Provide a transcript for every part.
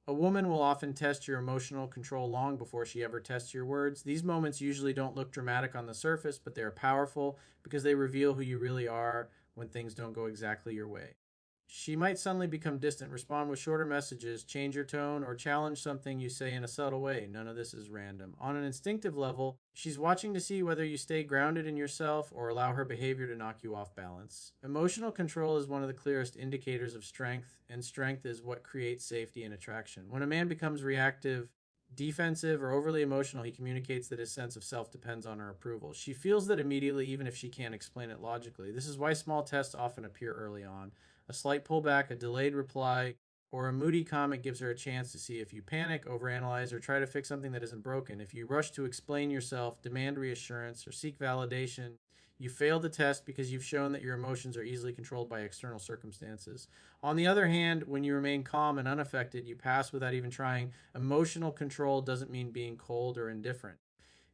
A woman will often test your emotional control long before she ever tests your words. These moments usually don't look dramatic on the surface, but they are powerful because they reveal who you really are when things don't go exactly your way. She might suddenly become distant, respond with shorter messages, change your tone, or challenge something you say in a subtle way. None of this is random. On an instinctive level, she's watching to see whether you stay grounded in yourself or allow her behavior to knock you off balance. Emotional control is one of the clearest indicators of strength, and strength is what creates safety and attraction. When a man becomes reactive, defensive, or overly emotional, he communicates that his sense of self depends on her approval. She feels that immediately, even if she can't explain it logically. This is why small tests often appear early on. A slight pullback, a delayed reply, or a moody comment gives her a chance to see if you panic, overanalyze, or try to fix something that isn't broken. If you rush to explain yourself, demand reassurance, or seek validation, you fail the test because you've shown that your emotions are easily controlled by external circumstances. On the other hand, when you remain calm and unaffected, you pass without even trying. Emotional control doesn't mean being cold or indifferent.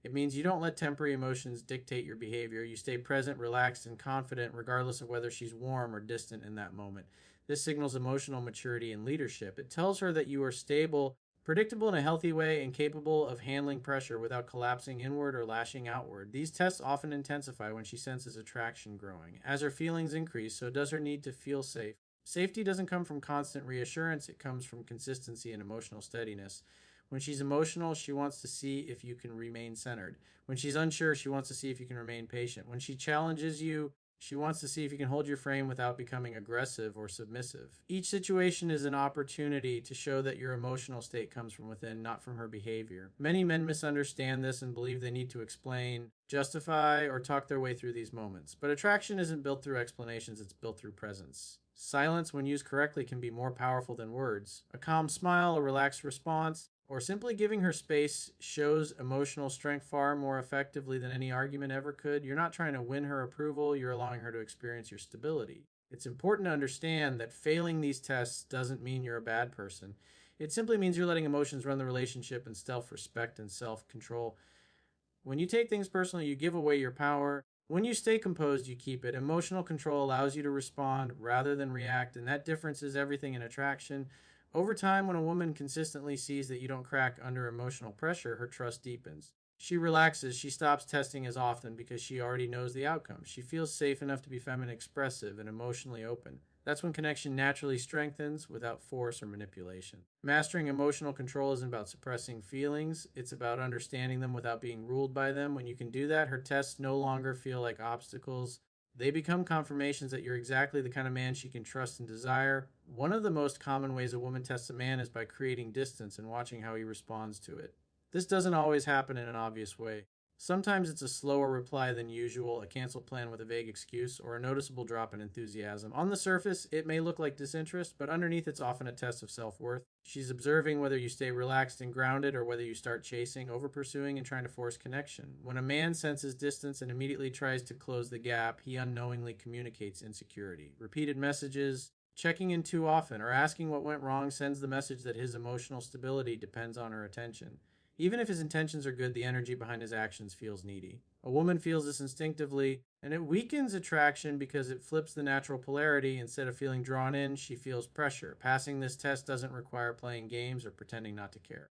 It means you don't let temporary emotions dictate your behavior. You stay present, relaxed, and confident, regardless of whether she's warm or distant in that moment. This signals emotional maturity and leadership. It tells her that you are stable, predictable in a healthy way, and capable of handling pressure without collapsing inward or lashing outward. These tests often intensify when she senses attraction growing. As her feelings increase, so does her need to feel safe. Safety doesn't come from constant reassurance, it comes from consistency and emotional steadiness. When she's emotional, she wants to see if you can remain centered. When she's unsure, she wants to see if you can remain patient. When she challenges you, she wants to see if you can hold your frame without becoming aggressive or submissive. Each situation is an opportunity to show that your emotional state comes from within, not from her behavior. Many men misunderstand this and believe they need to explain, justify, or talk their way through these moments. But attraction isn't built through explanations, it's built through presence. Silence, when used correctly, can be more powerful than words. A calm smile, a relaxed response, or simply giving her space shows emotional strength far more effectively than any argument ever could. You're not trying to win her approval, you're allowing her to experience your stability. It's important to understand that failing these tests doesn't mean you're a bad person. It simply means you're letting emotions run the relationship and self respect and self control. When you take things personally, you give away your power. When you stay composed, you keep it. Emotional control allows you to respond rather than react, and that difference is everything in attraction. Over time, when a woman consistently sees that you don't crack under emotional pressure, her trust deepens. She relaxes, she stops testing as often because she already knows the outcome. She feels safe enough to be feminine expressive and emotionally open. That's when connection naturally strengthens without force or manipulation. Mastering emotional control isn't about suppressing feelings, it's about understanding them without being ruled by them. When you can do that, her tests no longer feel like obstacles. They become confirmations that you're exactly the kind of man she can trust and desire. One of the most common ways a woman tests a man is by creating distance and watching how he responds to it. This doesn't always happen in an obvious way. Sometimes it's a slower reply than usual, a canceled plan with a vague excuse, or a noticeable drop in enthusiasm. On the surface, it may look like disinterest, but underneath it's often a test of self-worth. She's observing whether you stay relaxed and grounded or whether you start chasing, over-pursuing, and trying to force connection. When a man senses distance and immediately tries to close the gap, he unknowingly communicates insecurity. Repeated messages, checking in too often, or asking what went wrong sends the message that his emotional stability depends on her attention. Even if his intentions are good, the energy behind his actions feels needy. A woman feels this instinctively, and it weakens attraction because it flips the natural polarity. Instead of feeling drawn in, she feels pressure. Passing this test doesn't require playing games or pretending not to care.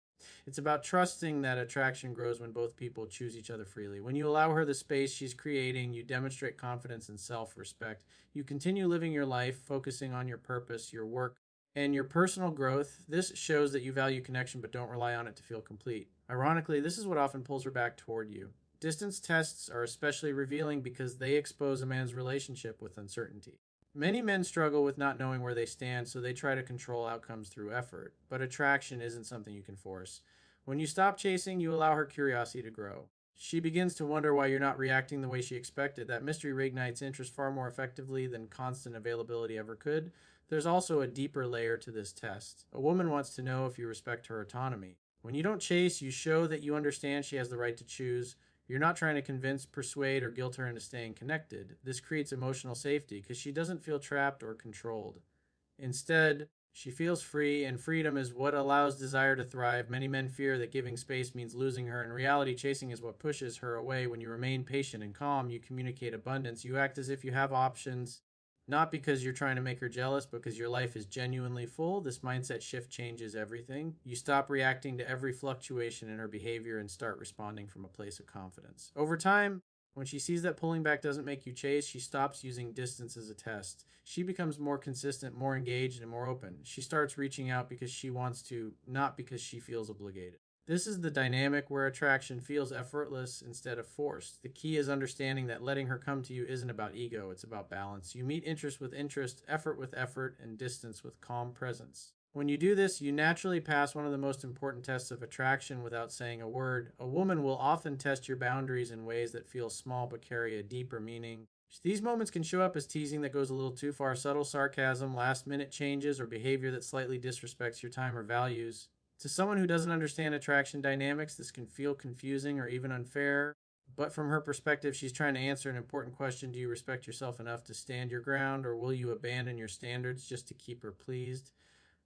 It's about trusting that attraction grows when both people choose each other freely. When you allow her the space she's creating, you demonstrate confidence and self respect. You continue living your life, focusing on your purpose, your work, and your personal growth. This shows that you value connection but don't rely on it to feel complete. Ironically, this is what often pulls her back toward you. Distance tests are especially revealing because they expose a man's relationship with uncertainty. Many men struggle with not knowing where they stand, so they try to control outcomes through effort. But attraction isn't something you can force. When you stop chasing, you allow her curiosity to grow. She begins to wonder why you're not reacting the way she expected. That mystery reignites interest far more effectively than constant availability ever could. There's also a deeper layer to this test. A woman wants to know if you respect her autonomy. When you don't chase, you show that you understand she has the right to choose. You're not trying to convince, persuade, or guilt her into staying connected. This creates emotional safety because she doesn't feel trapped or controlled. Instead, she feels free, and freedom is what allows desire to thrive. Many men fear that giving space means losing her. In reality, chasing is what pushes her away. When you remain patient and calm, you communicate abundance. You act as if you have options, Not because you're trying to make her jealous, because your life is genuinely full. This mindset shift changes everything. You stop reacting to every fluctuation in her behavior and start responding from a place of confidence. Over time, when she sees that pulling back doesn't make you chase, she stops using distance as a test. She becomes more consistent, more engaged, and more open. She starts reaching out because she wants to, not because she feels obligated. This is the dynamic where attraction feels effortless instead of forced. The key is understanding that letting her come to you isn't about ego, it's about balance. You meet interest with interest, effort with effort, and distance with calm presence. When you do this, you naturally pass one of the most important tests of attraction without saying a word. A woman will often test your boundaries in ways that feel small but carry a deeper meaning. These moments can show up as teasing that goes a little too far, subtle sarcasm, last minute changes, or behavior that slightly disrespects your time or values. To someone who doesn't understand attraction dynamics, this can feel confusing or even unfair. But from her perspective, she's trying to answer an important question. Do you respect yourself enough to stand your ground, or will you abandon your standards just to keep her pleased?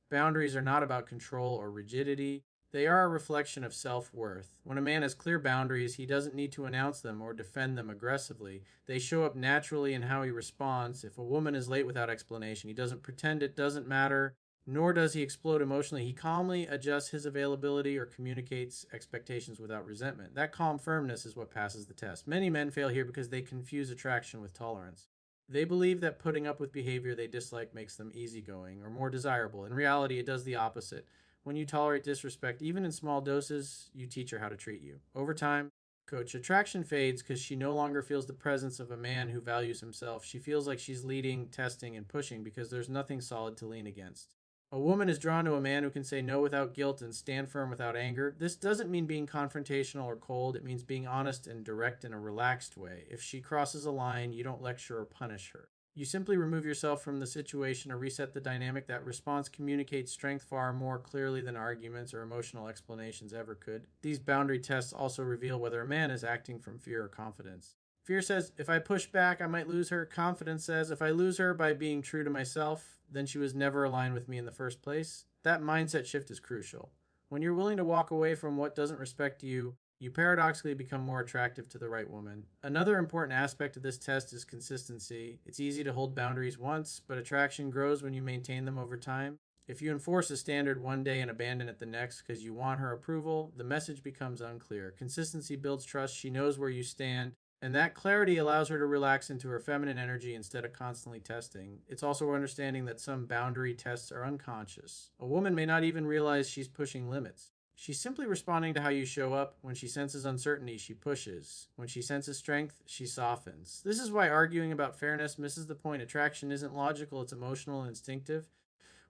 Boundaries are not about control or rigidity. They are a reflection of self worth. When a man has clear boundaries, he doesn't need to announce them or defend them aggressively. They show up naturally in how he responds. If a woman is late without explanation, he doesn't pretend it doesn't matter, nor does he explode emotionally. He calmly adjusts his availability or communicates expectations without resentment. That calm firmness is what passes the test. Many men fail here because they confuse attraction with tolerance. They believe that putting up with behavior they dislike makes them easygoing or more desirable. In reality, it does the opposite. When you tolerate disrespect, even in small doses, you teach her how to treat you. Over time, coach, attraction fades because she no longer feels the presence of a man who values himself. She feels like she's leading, testing, and pushing because there's nothing solid to lean against. A woman is drawn to a man who can say no without guilt and stand firm without anger. This doesn't mean being confrontational or cold. It means being honest and direct in a relaxed way. If she crosses a line, you don't lecture or punish her. You simply remove yourself from the situation or reset the dynamic. That response communicates strength far more clearly than arguments or emotional explanations ever could. These boundary tests also reveal whether a man is acting from fear or confidence. Fear says, if I push back, I might lose her. Confidence says, if I lose her by being true to myself, then she was never aligned with me in the first place. That mindset shift is crucial. When you're willing to walk away from what doesn't respect you, you paradoxically become more attractive to the right woman. Another important aspect of this test is consistency. It's easy to hold boundaries once, but attraction grows when you maintain them over time. If you enforce a standard one day and abandon it the next because you want her approval, the message becomes unclear. Consistency builds trust. She knows where you stand, and that clarity allows her to relax into her feminine energy instead of constantly testing. It's also understanding that some boundary tests are unconscious. A woman may not even realize she's pushing limits. She's simply responding to how you show up. When she senses uncertainty, she pushes. When she senses strength, she softens. This is why arguing about fairness misses the point. Attraction isn't logical, it's emotional and instinctive.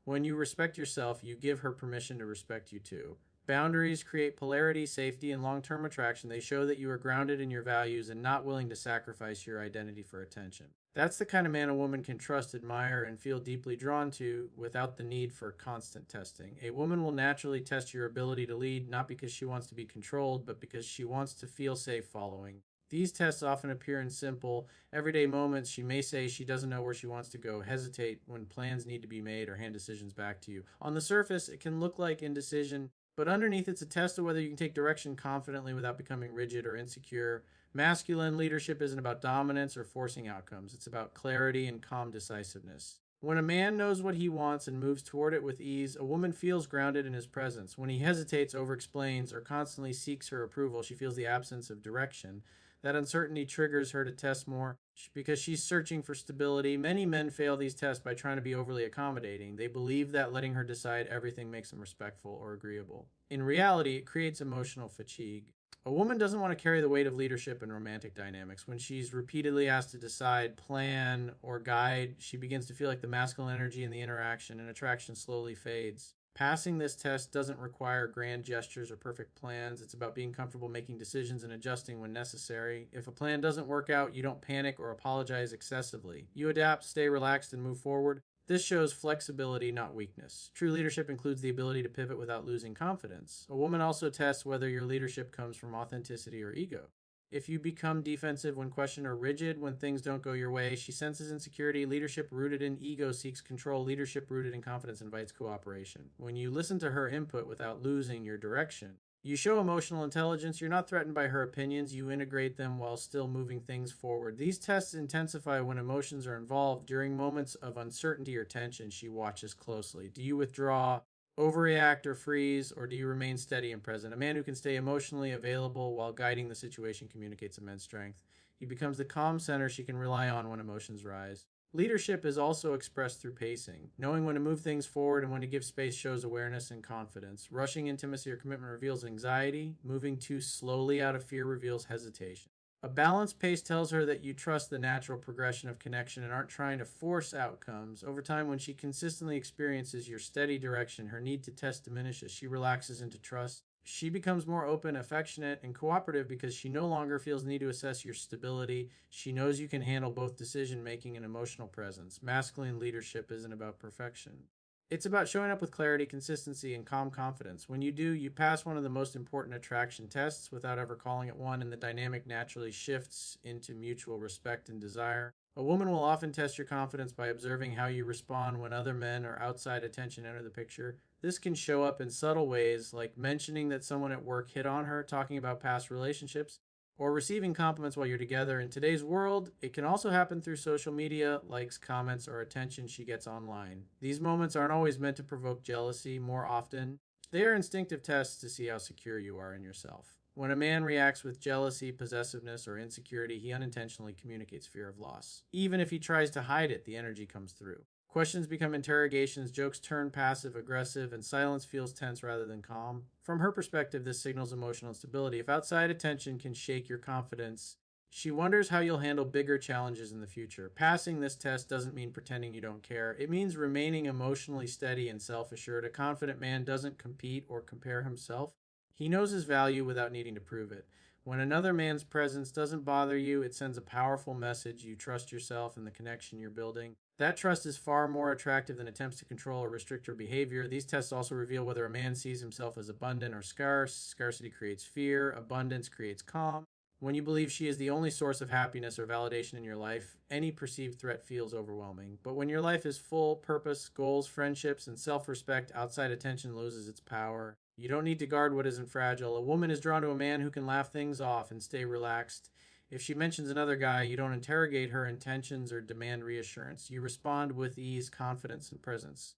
When you respect yourself, you give her permission to respect you too. Boundaries create polarity, safety, and long term attraction. They show that you are grounded in your values and not willing to sacrifice your identity for attention. That's the kind of man a woman can trust, admire, and feel deeply drawn to without the need for constant testing. A woman will naturally test your ability to lead, not because she wants to be controlled, but because she wants to feel safe following. These tests often appear in simple, everyday moments. She may say she doesn't know where she wants to go, hesitate when plans need to be made, or hand decisions back to you. On the surface, it can look like indecision, but underneath it's a test of whether you can take direction confidently without becoming rigid or insecure. Masculine leadership isn't about dominance or forcing outcomes. It's about clarity and calm decisiveness. When a man knows what he wants and moves toward it with ease, a woman feels grounded in his presence. When he hesitates, overexplains, or constantly seeks her approval, she feels the absence of direction. That uncertainty triggers her to test more because she's searching for stability. Many men fail these tests by trying to be overly accommodating. They believe that letting her decide everything makes them respectful or agreeable. In reality, it creates emotional fatigue. A woman doesn't want to carry the weight of leadership in romantic dynamics. When she's repeatedly asked to decide, plan, or guide, she begins to feel like the masculine energy in the interaction, and attraction slowly fades. Passing this test doesn't require grand gestures or perfect plans. It's about being comfortable making decisions and adjusting when necessary. If a plan doesn't work out, you don't panic or apologize excessively. You adapt, stay relaxed, and move forward. This shows flexibility, not weakness. True leadership includes the ability to pivot without losing confidence. A woman also tests whether your leadership comes from authenticity or ego. If you become defensive when questioned or rigid when things don't go your way, she senses insecurity. Leadership rooted in ego seeks control. Leadership rooted in confidence invites cooperation. When you listen to her input without losing your direction, You show emotional intelligence. You're not threatened by her opinions. You integrate them while still moving things forward. These tests intensify when emotions are involved. During moments of uncertainty or tension, she watches closely. Do you withdraw, overreact, or freeze, or do you remain steady and present? A man who can stay emotionally available while guiding the situation communicates immense strength. He becomes the calm center she can rely on when emotions rise. Leadership is also expressed through pacing. Knowing when to move things forward and when to give space shows awareness and confidence. Rushing intimacy or commitment reveals anxiety. Moving too slowly out of fear reveals hesitation. A balanced pace tells her that you trust the natural progression of connection and aren't trying to force outcomes. Over time, when she consistently experiences your steady direction, her need to test diminishes. She relaxes into trust. She becomes more open, affectionate, and cooperative because she no longer feels the need to assess your stability. She knows you can handle both decision making and emotional presence. Masculine leadership isn't about perfection. It's about showing up with clarity, consistency, and calm confidence. When you do, you pass one of the most important attraction tests without ever calling it one, and the dynamic naturally shifts into mutual respect and desire. A woman will often test your confidence by observing how you respond when other men or outside attention enter the picture. This can show up in subtle ways, like mentioning that someone at work hit on her, talking about past relationships, or receiving compliments while you're together. In today's world, it can also happen through social media, likes, comments, or attention she gets online. These moments aren't always meant to provoke jealousy. More often, they are instinctive tests to see how secure you are in yourself. When a man reacts with jealousy, possessiveness, or insecurity, he unintentionally communicates fear of loss. Even if he tries to hide it, the energy comes through. Questions become interrogations, jokes turn passive aggressive, and silence feels tense rather than calm. From her perspective, this signals emotional instability. If outside attention can shake your confidence, she wonders how you'll handle bigger challenges in the future. Passing this test doesn't mean pretending you don't care. It means remaining emotionally steady and self assured. A confident man doesn't compete or compare himself. He knows his value without needing to prove it. When another man's presence doesn't bother you, it sends a powerful message. You trust yourself and the connection you're building. That trust is far more attractive than attempts to control or restrict your behavior. These tests also reveal whether a man sees himself as abundant or scarce. Scarcity creates fear, abundance creates calm. When you believe she is the only source of happiness or validation in your life, any perceived threat feels overwhelming. But when your life is full, purpose, goals, friendships, and self respect, outside attention loses its power. You don't need to guard what isn't fragile. A woman is drawn to a man who can laugh things off and stay relaxed. If she mentions another guy, you don't interrogate her intentions or demand reassurance. You respond with ease, confidence, and presence.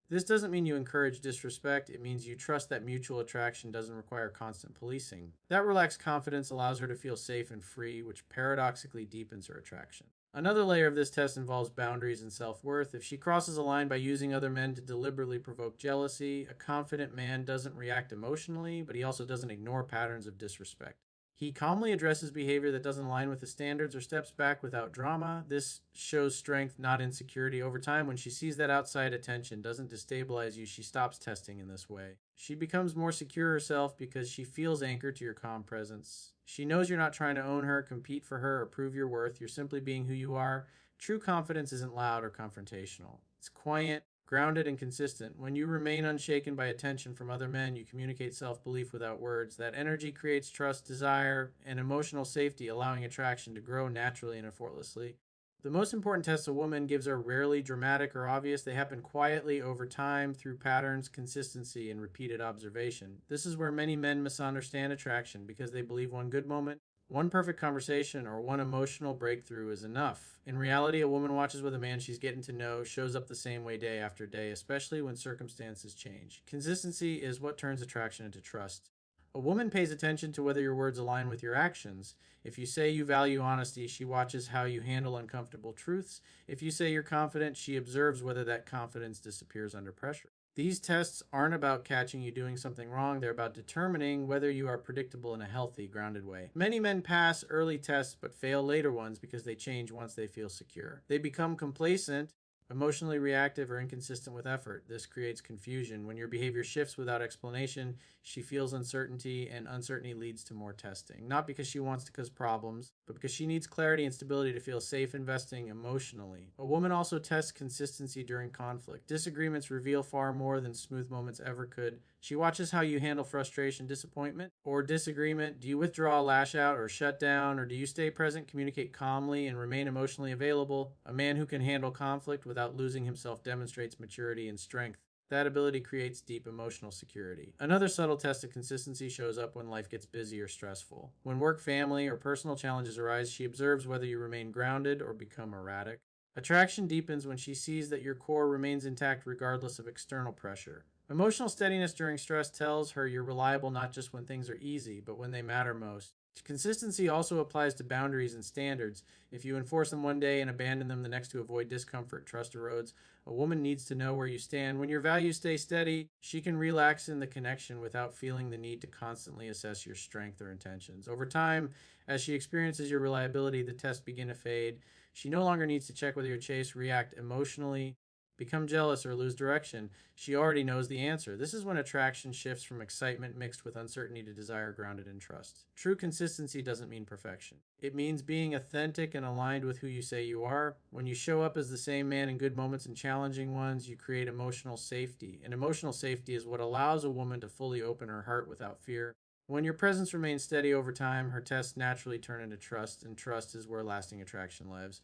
This doesn't mean you encourage disrespect. It means you trust that mutual attraction doesn't require constant policing. That relaxed confidence allows her to feel safe and free, which paradoxically deepens her attraction. Another layer of this test involves boundaries and self worth. If she crosses a line by using other men to deliberately provoke jealousy, a confident man doesn't react emotionally, but he also doesn't ignore patterns of disrespect. He calmly addresses behavior that doesn't align with the standards or steps back without drama. This shows strength, not insecurity. Over time, when she sees that outside attention doesn't destabilize you, she stops testing in this way. She becomes more secure herself because she feels anchored to your calm presence. She knows you're not trying to own her, compete for her, or prove your worth. You're simply being who you are. True confidence isn't loud or confrontational. It's quiet, grounded, and consistent. When you remain unshaken by attention from other men, you communicate self belief without words. That energy creates trust, desire, and emotional safety, allowing attraction to grow naturally and effortlessly. The most important tests a woman gives are rarely dramatic or obvious. They happen quietly over time through patterns, consistency, and repeated observation. This is where many men misunderstand attraction because they believe one good moment, one perfect conversation, or one emotional breakthrough is enough. In reality, a woman watches with a man she's getting to know, shows up the same way day after day, especially when circumstances change. Consistency is what turns attraction into trust. A woman pays attention to whether your words align with your actions. If you say you value honesty, she watches how you handle uncomfortable truths. If you say you're confident, she observes whether that confidence disappears under pressure. These tests aren't about catching you doing something wrong, they're about determining whether you are predictable in a healthy, grounded way. Many men pass early tests but fail later ones because they change once they feel secure. They become complacent, emotionally reactive, or inconsistent with effort. This creates confusion. When your behavior shifts without explanation, she feels uncertainty, and uncertainty leads to more testing. Not because she wants to cause problems, but because she needs clarity and stability to feel safe investing emotionally. A woman also tests consistency during conflict. Disagreements reveal far more than smooth moments ever could. She watches how you handle frustration, disappointment, or disagreement. Do you withdraw, lash out, or shut down, or do you stay present, communicate calmly, and remain emotionally available? A man who can handle conflict without losing himself demonstrates maturity and strength. That ability creates deep emotional security. Another subtle test of consistency shows up when life gets busy or stressful. When work, family, or personal challenges arise, she observes whether you remain grounded or become erratic. Attraction deepens when she sees that your core remains intact regardless of external pressure. Emotional steadiness during stress tells her you're reliable not just when things are easy, but when they matter most. Consistency also applies to boundaries and standards. If you enforce them one day and abandon them the next to avoid discomfort, trust erodes. A woman needs to know where you stand. When your values stay steady, she can relax in the connection without feeling the need to constantly assess your strength or intentions. Over time, as she experiences your reliability, the tests begin to fade. She no longer needs to check whether you chase, react emotionally, become jealous, or lose direction. She already knows the answer. This is when attraction shifts from excitement mixed with uncertainty to desire grounded in trust. True consistency doesn't mean perfection. It means being authentic and aligned with who you say you are. When you show up as the same man in good moments and challenging ones, you create emotional safety. And emotional safety is what allows a woman to fully open her heart without fear. When your presence remains steady over time, her tests naturally turn into trust, and trust is where lasting attraction lives.